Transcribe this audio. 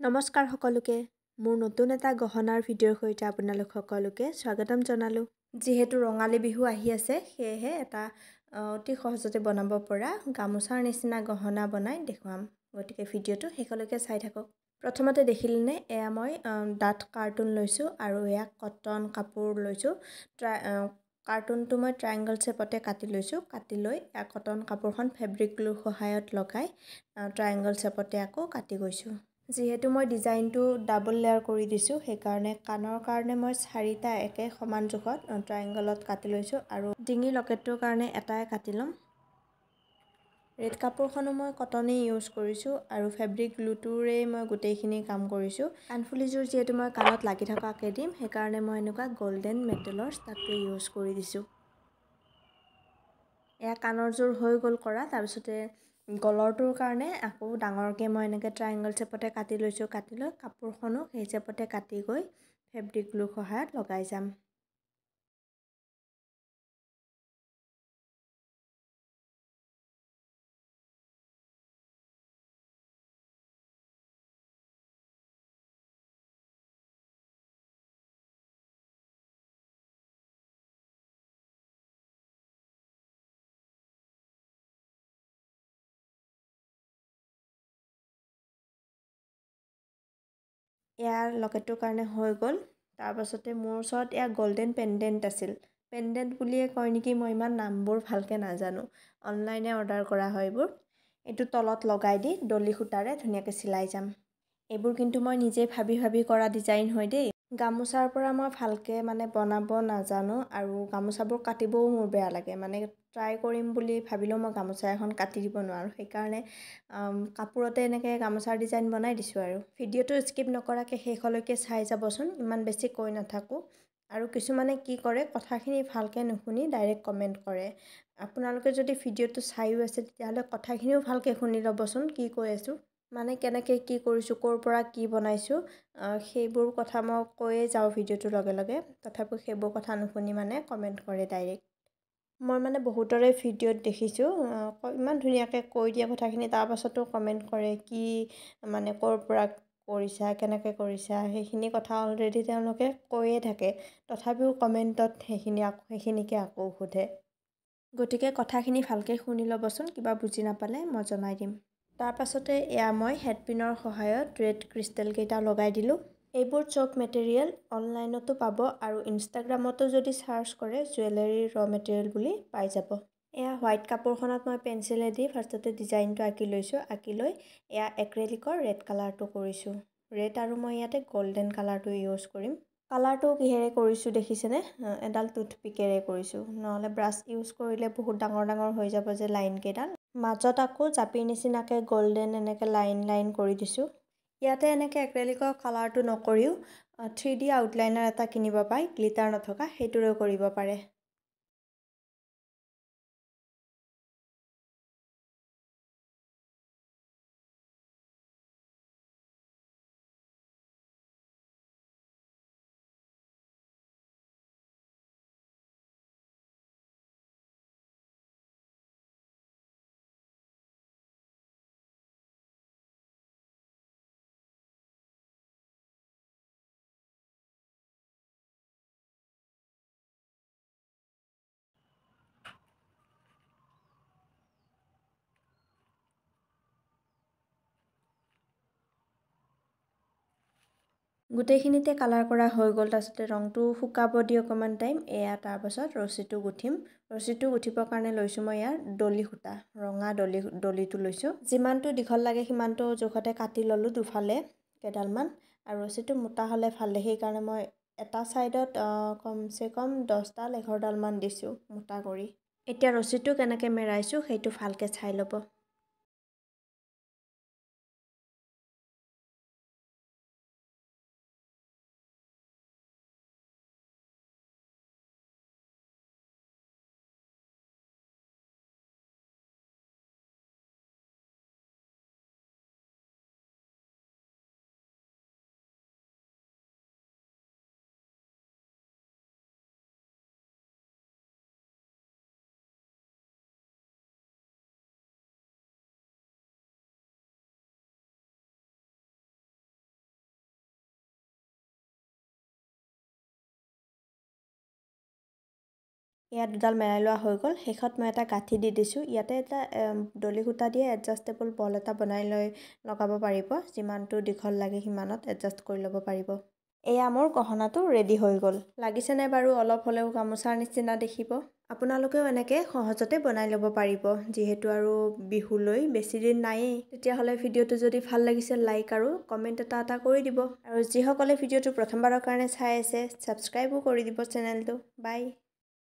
নমস্কাৰ সকলোকে মোৰ নতুন এটা গহনাৰ ভিডিঅ'ৰ সৈতে আপোনালোক সকলোকে স্বাগতম জনালোঁ। যিহেতু ৰঙালী বিহু আহি আছে সেয়েহে এটা অতি সহজতে বনাব পৰা গামোচাৰ নিচিনা গহনা বনাই দেখুৱাম। গতিকে ভিডিঅ'টো শেষলৈকে চাই থাকক। প্ৰথমতে দেখিলেনে এয়া মই ডাঠ কাৰ্টুন লৈছোঁ আৰু এয়া কটন কাপোৰ লৈছোঁ। কাৰ্টুনটো মই ট্ৰায়েংগল শ্বেপতে কাটি লৈছোঁ। কাটি লৈ এয়া কটন কাপোৰখন ফেব্ৰিক গ্লুৰ সহায়ত লগাই ট্ৰায়েংগল শ্বেপতে আকৌ কাটি গৈছোঁ। যিহেতু মই ডিজাইনটো ডাবল লেয়াৰ কৰি দিছোঁ সেইকাৰণে কাণৰ কাৰণে মই 4টা একে সমান জোখত ট্ৰায়েংগলত কাটি লৈছোঁ আৰু ডিঙিৰ লকেটটোৰ কাৰণে এটাই কাটি ল'ম। ৰেড কাপোৰখনো মই কটনেই ইউজ কৰিছোঁ আৰু ফেব্ৰিক গ্লুটোৰেই মই গোটেইখিনি কাম কৰিছোঁ। কাণফুলিযোৰ যিহেতু মই কাণত লাগি থকাকৈ দিম সেইকাৰণে মই এনেকুৱা গল্ডেন মেটেলৰ ষ্টাডটো ইউজ কৰি দিছোঁ। এয়া কাণৰ যোৰ হৈ গ'ল কৰা। তাৰপিছতে গলৰটোৰ কাৰণে আকৌ ডাঙৰকৈ মই এনেকৈ ট্ৰায়েংগল শ্বেপতে কাটি লৈছোঁ। কাটি লৈ কাপোৰখনো সেই শ্বেপতে কাটি গৈ ফেব্ৰিক গ্লুৰ সহায়ত লগাই যাম। ইয়াৰ লকেটটোৰ কাৰণে হৈ গ'ল। তাৰপাছতে মোৰ ওচৰত এয়া গল্ডেন পেণ্ডেণ্ট আছিল। পেণ্ডেণ্ট বুলিয়ে কয় নেকি, মই ইমান নামবোৰ ভালকৈ নাজানো। অনলাইনে অৰ্ডাৰ কৰা হয় এইবোৰ। এইটো তলত লগাই দি ডলি সূতাৰে ধুনীয়াকৈ চিলাই যাম। এইবোৰ কিন্তু মই নিজে ভাবি কৰা ডিজাইন হয় দেই। গামোচাৰ পৰা মই ভালকৈ বনাব নাজানো আৰু গামোচাবোৰ কাটিবও মোৰ বেয়া লাগে। ট্ৰাই কৰিম বুলি ভাবিলেও মই গামোচা এখন কাটি দিব নোৱাৰোঁ। সেইকাৰণে কাপোৰতে এনেকৈ গামোচাৰ ডিজাইন বনাই দিছোঁ আৰু। ভিডিঅ'টো স্কিপ নকৰাকৈ শেষলৈকে চাই যাবচোন, ইমান বেছি কৈ নাথাকোঁ। আৰু কিছুমানে কি কৰে, কথাখিনি ভালকৈ নুশুনি ডাইৰেক্ট কমেণ্ট কৰে। আপোনালোকে যদি ভিডিঅ'টো চাইও আছে তেতিয়াহ'লে কথাখিনিও ভালকৈ শুনি ল'বচোন কি কৈ আছোঁ। কেনেকৈ কি কৰিছোঁ, ক'ৰ পৰা কি বনাইছোঁ, সেইবোৰ কথা মই কৈয়ে যাওঁ ভিডিঅ'টোৰ লগে লগে। তথাপিও সেইবোৰ কথা নুশুনি কমেণ্ট কৰে ডাইৰেক্ট। মই বহুতৰে ভিডিঅ'ত দেখিছোঁ ইমান ধুনীয়াকৈ কৈ দিয়ে কথাখিনি, তাৰপাছতো কমেণ্ট কৰে কি ক'ৰ পৰা কৰিছা, কেনেকৈ কৰিছা, সেইখিনি কথা অলৰেডি তেওঁলোকে কৈয়ে থাকে। তথাপিও কমেণ্টত সেইখিনিকে আকৌ সোধে। গতিকে কথাখিনি ভালকৈ শুনি ল'বচোন, কিবা বুজি নাপালে মই জনাই দিম। তাৰপাছতে এয়া মই হেডপিনৰ সহায়ত ৰেড ক্ৰিষ্টেলকেইটা লগাই দিলোঁ। এইবোৰ চব মেটেৰিয়েল অনলাইনতো পাব আৰু ইনষ্টাগ্ৰামতো যদি চাৰ্চ কৰে জুৱেলাৰী ৰ মেটেৰিয়েল বুলি পাই যাব। এয়া হোৱাইট কাপোৰখনত মই পেঞ্চিলেদি ফাৰ্ষ্টতে ডিজাইনটো আঁকি লৈছোঁ। আঁকি লৈ এয়া এক্ৰেলিকৰ ৰেড কালাৰটো কৰিছোঁ। ৰেড আৰু মই ইয়াতে গল্ডেন কালাৰটো ইউজ কৰিম। কালাৰটো কিহেৰে কৰিছোঁ দেখিছেনে? এডাল টুথপিকেৰে কৰিছোঁ, নহ'লে ব্ৰাছ ইউজ কৰিলে বহুত ডাঙৰ ডাঙৰ হৈ যাব যে লাইনকেইডাল। মাজত আকৌ জাপিৰ নিচিনাকৈ গল্ডেন এনেকৈ লাইন কৰি দিছোঁ। ইয়াতে এনেকৈ এক্ৰেলিকৰ কালাৰটো নকৰিও 3D আউটলাইনাৰ এটা কিনিব পায়, গ্লিটাৰ নথকা, সেইটোৰেও কৰিব পাৰে। গোটেইখিনিতে কালাৰ কৰা হৈ গ'ল। তাৰপিছতে ৰংটো শুকাব দি অকণমান টাইম। এয়া তাৰপাছত ৰছীটো গুঠিম। ৰছীটো গুঠিবৰ কাৰণে লৈছোঁ মই ইয়াৰ ডলি সূতা, ৰঙা ডলিটো লৈছোঁ। যিমানটো দীঘল লাগে সিমানটো জোখতে কাটি ল'লোঁ দুফালে কেইডালমান। আৰু ৰছীটো মোটা হ'লে ভাল দেখে, সেইকাৰণে মই এটা ছাইডত কমচে কম 10-11ডালমান দিছোঁ মোটা কৰি। এতিয়া ৰছীটো কেনেকৈ মেৰাইছোঁ সেইটো ভালকৈ চাই ল'ব। এয়া দুডাল মেৰাই লোৱা হৈ গ'ল। শেষত মই এটা গাঁঠি দি দিছোঁ। ইয়াতে এটা দলি সূতা দিয়ে এডজাষ্টেবল বল এটা বনাই লৈ লগাব পাৰিব। যিমানটো দীঘল লাগে সিমানত এডজাষ্ট কৰি ল'ব পাৰিব। এয়া মোৰ গহনাটো ৰেডি হৈ গ'ল। লাগিছেনে বাৰু? অলপ হ'লেও গামোচাৰ নিচিনা দেখিব। আপোনালোকেও এনেকৈ সহজতে বনাই ল'ব পাৰিব। যিহেতু আৰু বিহুলৈ বেছি দিন নায়েই। তেতিয়াহ'লে ভিডিঅ'টো যদি ভাল লাগিছে লাইক আৰু কমেণ্ট এটা কৰি দিব। আৰু যিসকলে ভিডিঅ'টো প্ৰথমবাৰৰ কাৰণে চাই আছে ছাবস্ক্ৰাইবো কৰি দিব চেনেলটো। বাই।